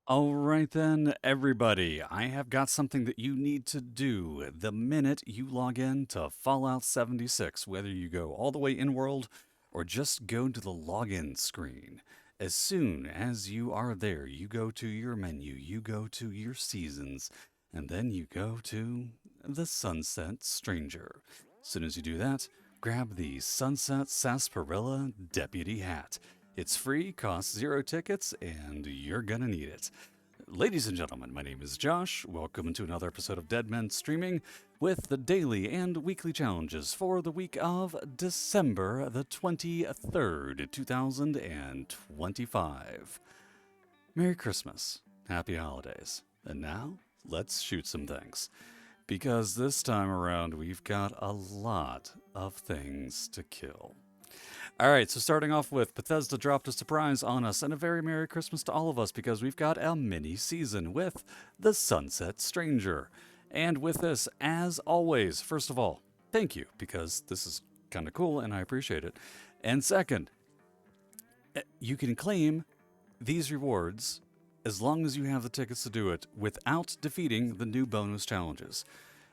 All right, then, everybody. I have got something that you need to do the minute you log in to Fallout 76, whether you go all the way in world or just go to the login screen. As soon as you are there, you go to your menu, you go to your seasons, and then you go to the Sunset Stranger. As soon as you do that, grab the Sunset Sarsaparilla Deputy Hat. It's free, costs 0 tickets, and you're gonna need it. Ladies and gentlemen, my name is Josh. Welcome to another episode of Dead Men Streaming with the daily and weekly challenges for the week of December the 23rd, 2025. Merry Christmas, Happy Holidays, and now let's shoot some things. Because this time around, we've got a lot of things to kill. All right, so starting off with Bethesda dropped a surprise on us, and a very Merry Christmas to all of us because we've got a mini season with The Sunset Stranger. And with this, as always, first of all, thank you because this is kind of cool and I appreciate it. And second, you can claim these rewards as long as you have the tickets to do it without defeating the new bonus challenges.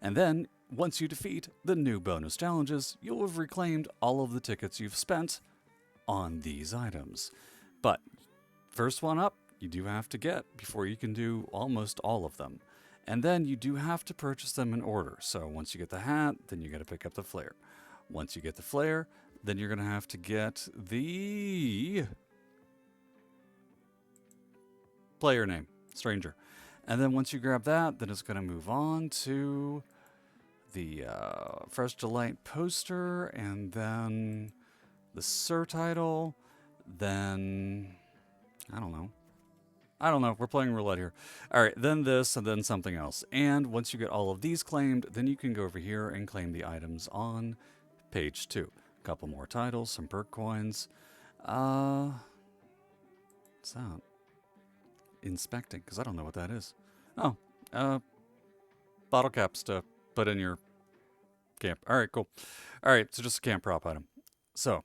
And then, once you defeat the new bonus challenges, you'll have reclaimed all of the tickets you've spent on these items. But first one up, you do have to get before you can do almost all of them. And then you do have to purchase them in order. So once you get the hat, then you got to pick up the flare. Once you get the flare, then you're going to have to get the player name, Stranger. And then once you grab that, then it's going to move on to the Fresh Delight poster, and then the Sir title, then I don't know. I don't know. We're playing roulette here. All right, then this, and then something else. And once you get all of these claimed, then you can go over here and claim the items on page 2. A couple more titles, some perk coins. What's that? Inspecting, because I don't know what that is. Oh, bottle caps to put in your camp. All right, cool. All right, so just a camp prop item. So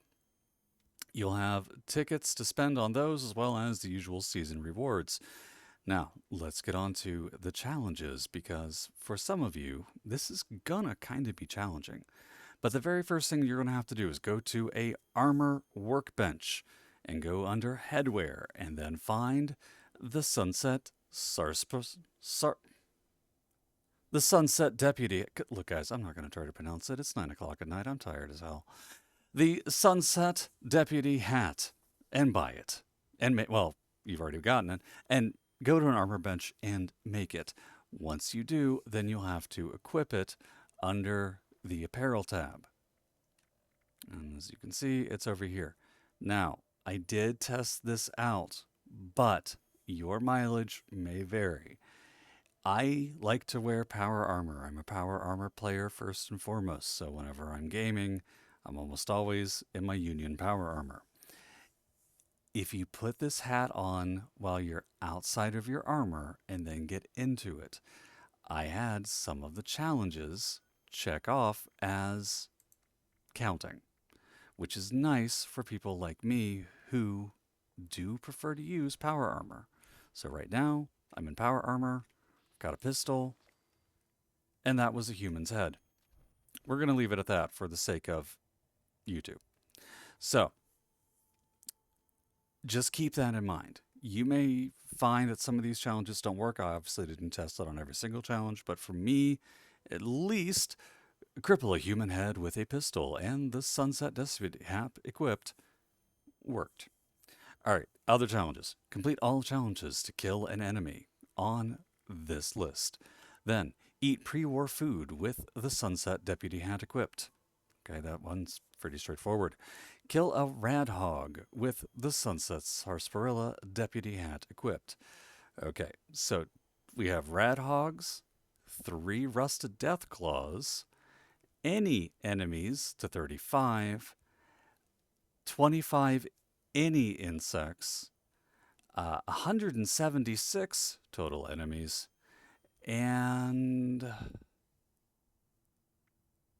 you'll have tickets to spend on those as well as the usual season rewards. Now, let's get on to the challenges because for some of you, this is gonna kind of be challenging. But the very first thing you're gonna have to do is go to a armor workbench and go under headwear and then find the Sunset the Sunset Deputy. Look, guys, I'm not going to try to pronounce it. It's 9 o'clock at night. I'm tired as hell. The Sunset Deputy hat and buy it. And, well, you've already gotten it. And go to an armor bench and make it. Once you do, then you'll have to equip it under the apparel tab. And as you can see, it's over here. Now, I did test this out, but your mileage may vary. I like to wear power armor. I'm a power armor player first and foremost, so whenever I'm gaming, I'm almost always in my Union power armor. If you put this hat on while you're outside of your armor and then get into it, I had some of the challenges check off as counting, which is nice for people like me who do prefer to use power armor. So right now, I'm in power armor, got a pistol, and that was a human's head. We're going to leave it at that for the sake of YouTube. So, just keep that in mind. You may find that some of these challenges don't work. I obviously didn't test it on every single challenge, but for me, at least, cripple a human head with a pistol and the Sunset Deputy hat equipped worked. All right, other challenges. Complete all challenges to kill an enemy on this list. Then, eat pre-war food with the Sunset Deputy hat equipped. Okay, that one's pretty straightforward. Kill a rad hog with the Sunset Sarsaparilla Deputy hat equipped. Okay, so we have rad hogs, 3 rusted death claws, any enemies to 35, 25 any insects, 176 total enemies, and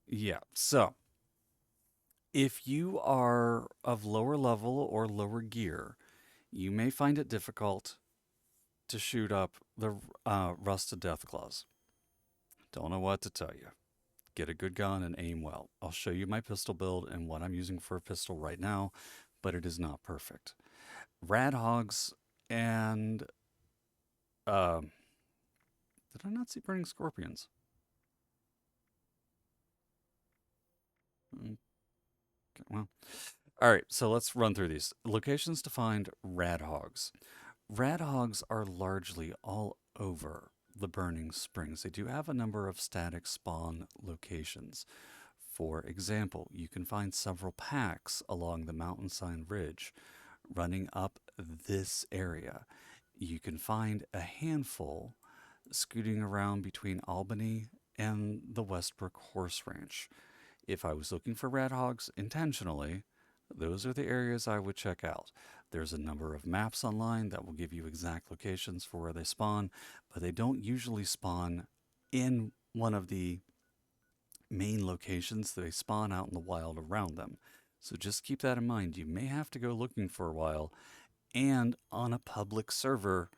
yeah, so if you are of lower level or lower gear, you may find it difficult to shoot up the rusted death claws. Don't know what to tell you. Get a good gun and aim well. I'll show you my pistol build and what I'm using for a pistol right now, but it is not perfect. Rad hogs and um, did I not see burning scorpions? Okay, well, all right. So let's run through these locations to find rad hogs. Rad hogs are largely all over the Burning Springs. They do have a number of static spawn locations. For example, you can find several packs along the mountainside ridge running up this area. You can find a handful scooting around between Albany and the Westbrook Horse Ranch. If I was looking for rat hogs intentionally, those are the areas I would check out. There's a number of maps online that will give you exact locations for where they spawn, but they don't usually spawn in one of the main locations. They spawn out in the wild around them. So just keep that in mind. You may have to go looking for a while, and on a public server,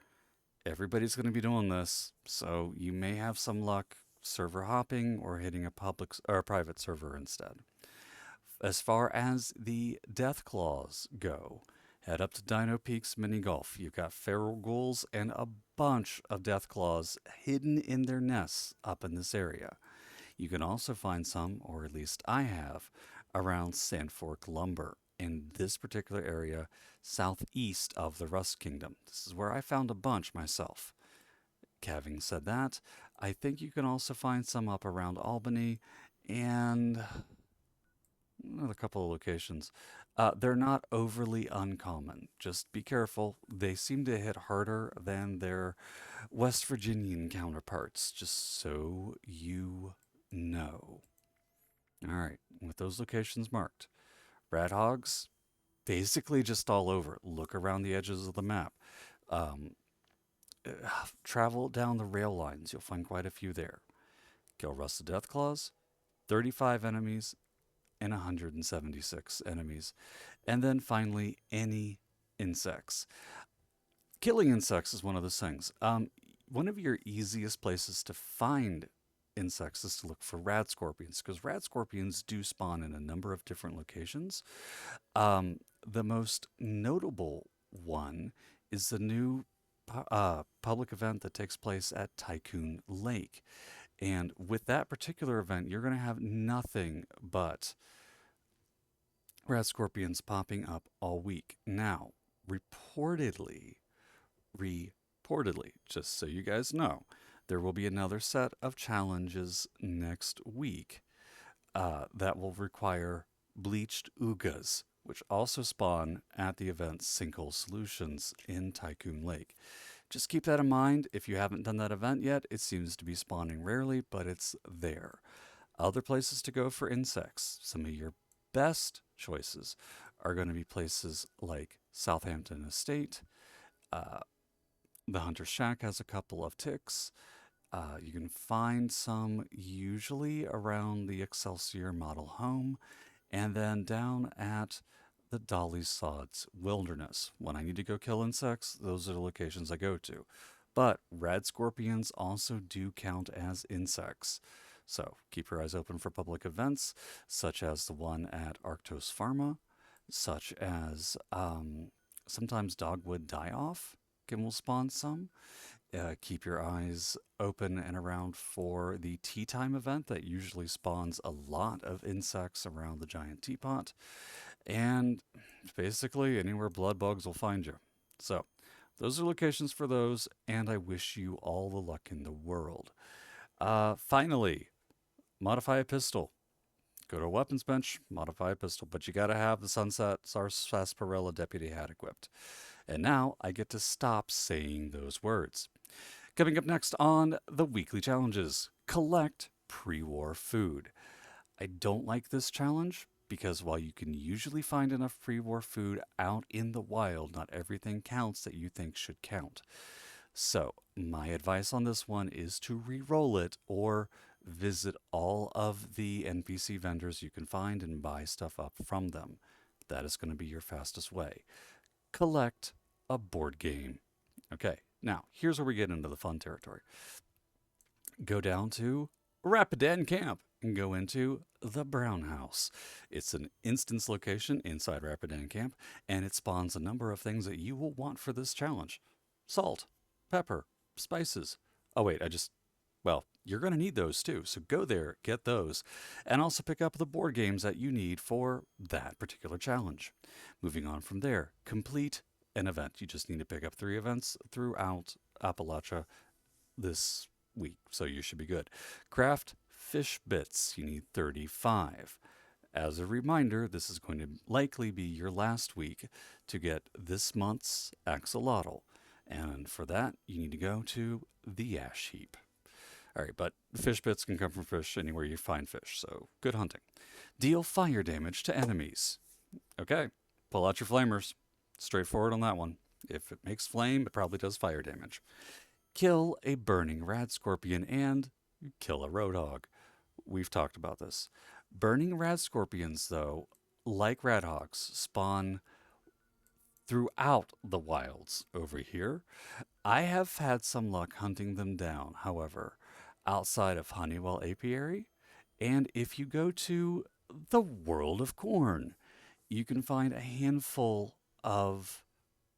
everybody's going to be doing this, so you may have some luck server hopping or hitting a public or a private server instead. As far as the death claws go, head up to Dino Peaks Mini Golf. You've got feral ghouls and a bunch of death claws hidden in their nests up in this area. You can also find some, or at least I have, around Sandfork Lumber in this particular area southeast of the Rust Kingdom. This is where I found a bunch myself. Having said that, I think you can also find some up around Albany and another couple of locations. They're not overly uncommon. Just be careful. They seem to hit harder than their West Virginian counterparts, just so you know. All right, with those locations marked, rat hogs, basically just all over. Look around the edges of the map. Um, Travel down the rail lines. You'll find quite a few there. Kill rusted deathclaws, 35 enemies, and 176 enemies. And then finally, any insects. Killing insects is one of those things. One of your easiest places to find insects is to look for rad scorpions because rad scorpions do spawn in a number of different locations. The most notable one is the new public event that takes place at Tycoon Lake. And with that particular event, you're going to have nothing but rat scorpions popping up all week. Now, reportedly, just so you guys know, there will be another set of challenges next week that will require bleached oogas, which also spawn at the event Sinkhole Solutions in Tycoon Lake. Just keep that in mind. If you haven't done that event yet, it seems to be spawning rarely, but it's there. Other places to go for insects, some of your best choices are going to be places like Southampton Estate. Uh, the Hunter's Shack has a couple of ticks. You can find some usually around the Excelsior model home and then down at the Dolly Sods Wilderness. When I need to go kill insects, those are the locations I go to. But red scorpions also do count as insects. So keep your eyes open for public events, such as the one at Arctos Pharma, such as sometimes Dogwood Die Off will spawn some. Keep your eyes open and around for the tea time event that usually spawns a lot of insects around the giant teapot. And basically, anywhere blood bugs will find you. So, those are locations for those, and I wish you all the luck in the world. Finally, modify a pistol. Go to a weapons bench, modify a pistol, but you gotta have the Sunset Sarsaparilla Deputy hat equipped. And now I get to stop saying those words. Coming up next on the weekly challenges, collect pre-war food. I don't like this challenge because while you can usually find enough pre-war food out in the wild, not everything counts that you think should count. So, my advice on this one is to re-roll it or visit all of the NPC vendors you can find and buy stuff up from them. That is going to be your fastest way. Collect a board game. Okay, Now, here's where we get into the fun territory. Go down to Rapidan Camp and go into the Brown House. It's an instance location inside Rapidan Camp, and it spawns a number of things that you will want for this challenge: salt, pepper, spices. Oh, wait, well, you're going to need those too. So go there, get those, and also pick up the board games that you need for that particular challenge. Moving on from there, complete an event. You just need to pick up 3 events throughout Appalachia this week, so you should be good. Craft fish bits. You need 35. As a reminder, this is going to likely be your last week to get this month's axolotl. And for that, you need to go to the ash heap. All right, but fish bits can come from fish anywhere you find fish, so good hunting. Deal fire damage to enemies. Okay, pull out your flamers. Straightforward on that one. If it makes flame, it probably does fire damage. Kill a burning rad scorpion and kill a roadhog. We've talked about this. Burning rad scorpions, though, like radhogs, spawn throughout the wilds over here. I have had some luck hunting them down, however, outside of Honeywell Apiary. And if you go to the World of Corn, you can find a handful of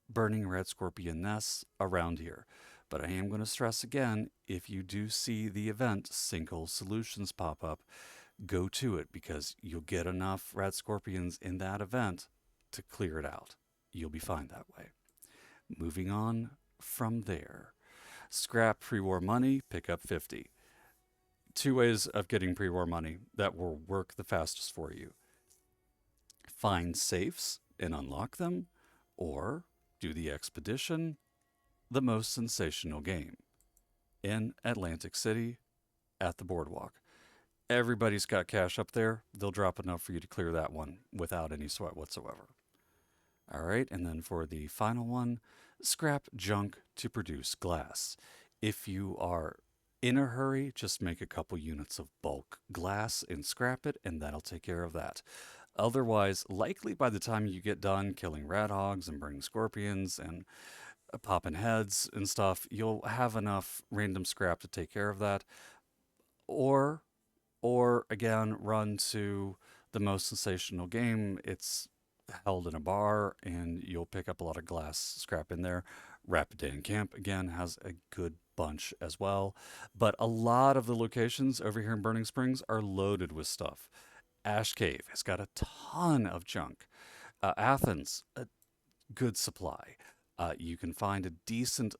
burning red scorpion nests around here. But I am going to stress again, if you do see the event Sinkhole Solutions pop up, go to it because you'll get enough red scorpions in that event to clear it out. You'll be fine that way. Moving on from there. Scrap pre-war money, pick up 50. 2 ways of getting pre-war money that will work the fastest for you. Find safes and unlock them, or do the expedition, the most sensational game, in Atlantic City at the boardwalk. Everybody's got cash up there. They'll drop enough for you to clear that one without any sweat whatsoever. All right, and then for the final one, scrap junk to produce glass. If you are in a hurry, just make a couple units of bulk glass and scrap it, and that'll take care of that. Otherwise, likely by the time you get done killing rat hogs and burning scorpions and popping heads and stuff, you'll have enough random scrap to take care of that. Or, or again, run to the most sensational game. It's held in a bar, and you'll pick up a lot of glass scrap in there. Rapidan Camp, again, has a good bunch as well. But a lot of the locations over here in Burning Springs are loaded with stuff. Ash Cave has got a ton of junk. Athens, a good supply. You can find a decent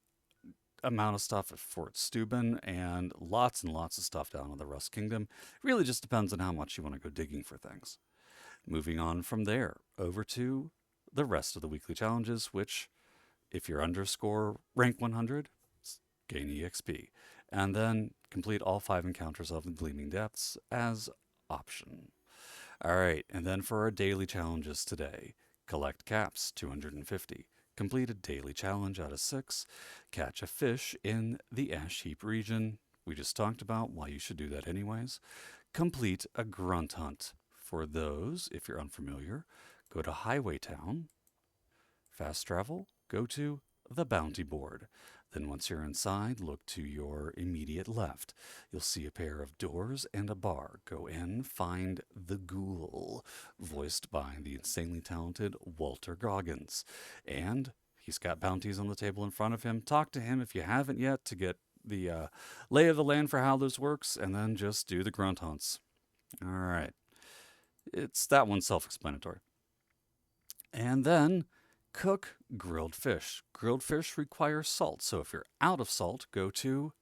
amount of stuff at Fort Steuben and lots of stuff down in the Rust Kingdom. Really just depends on how much you want to go digging for things. Moving on from there, over to the rest of the weekly challenges, which, if you're underscore rank 100, gain EXP. And then complete all 5 encounters of the Gleaming Depths as option. All right, and then for our daily challenges today, collect caps, 250. Complete a daily challenge out of 6. Catch a fish in the Ash Heap region. We just talked about why you should do that anyways. Complete a grunt hunt. For those, if you're unfamiliar, go to Highway Town. Fast travel, go to the Bounty Board. Then once you're inside, look to your immediate left. You'll see a pair of doors and a bar. Go in, find the Ghoul, voiced by the insanely talented Walter Goggins. And he's got bounties on the table in front of him. Talk to him if you haven't yet to get the lay of the land for how this works, and then just do the grunt hunts. All right. It's that one's self-explanatory. And then cook grilled fish. Grilled fish require salt, so if you're out of salt, go to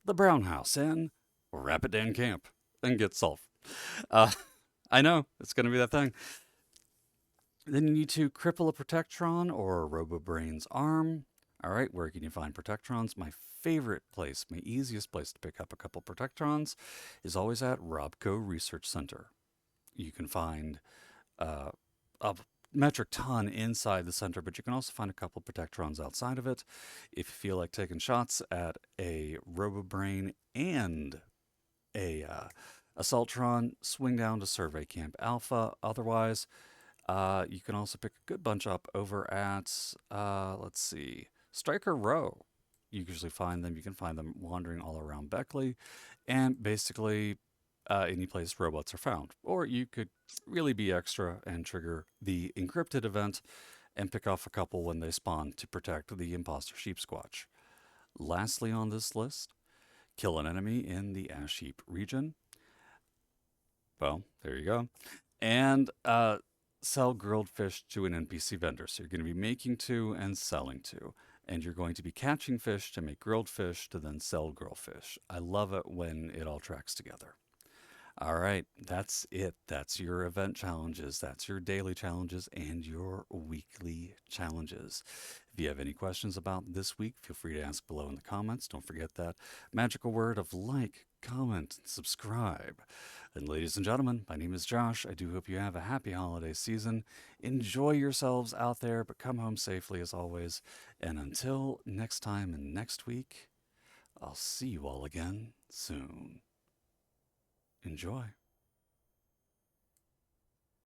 the Brown House in Rapidan Camp and get salt. I know, it's going to be that thing. Then you need to cripple a Protectron or a RoboBrain's arm. All right, where can you find Protectrons? My favorite place, my easiest place to pick up a couple Protectrons is always at Robco Research Center. You can find a metric ton inside the center, but you can also find a couple Protectrons outside of it. If you feel like taking shots at a RoboBrain and a Assaultron, swing down to Survey Camp Alpha. Otherwise, you can also pick a good bunch up over at, let's see, Striker Row. you usually find them. You can find them wandering all around Beckley, and basically any place robots are found. Or you could really be extra and trigger the encrypted event and pick off a couple when they spawn to protect the imposter sheep squatch. Lastly on this list, kill an enemy in the ash heap region. Well, there you go. And sell grilled fish to an NPC vendor. So you're going to be making two and selling two. And you're going to be catching fish to make grilled fish to then sell grilled fish. I love it when it all tracks together. All right, that's it. That's your event challenges, that's your daily challenges, and your weekly challenges. If you have any questions about this week, feel free to ask below in the comments. Don't forget that magical word of like, comment, and subscribe. And ladies and gentlemen, my name is Josh. I do hope you have a happy holiday season. Enjoy yourselves out there, but come home safely as always. And until next time and next week, I'll see you all again soon. Enjoy.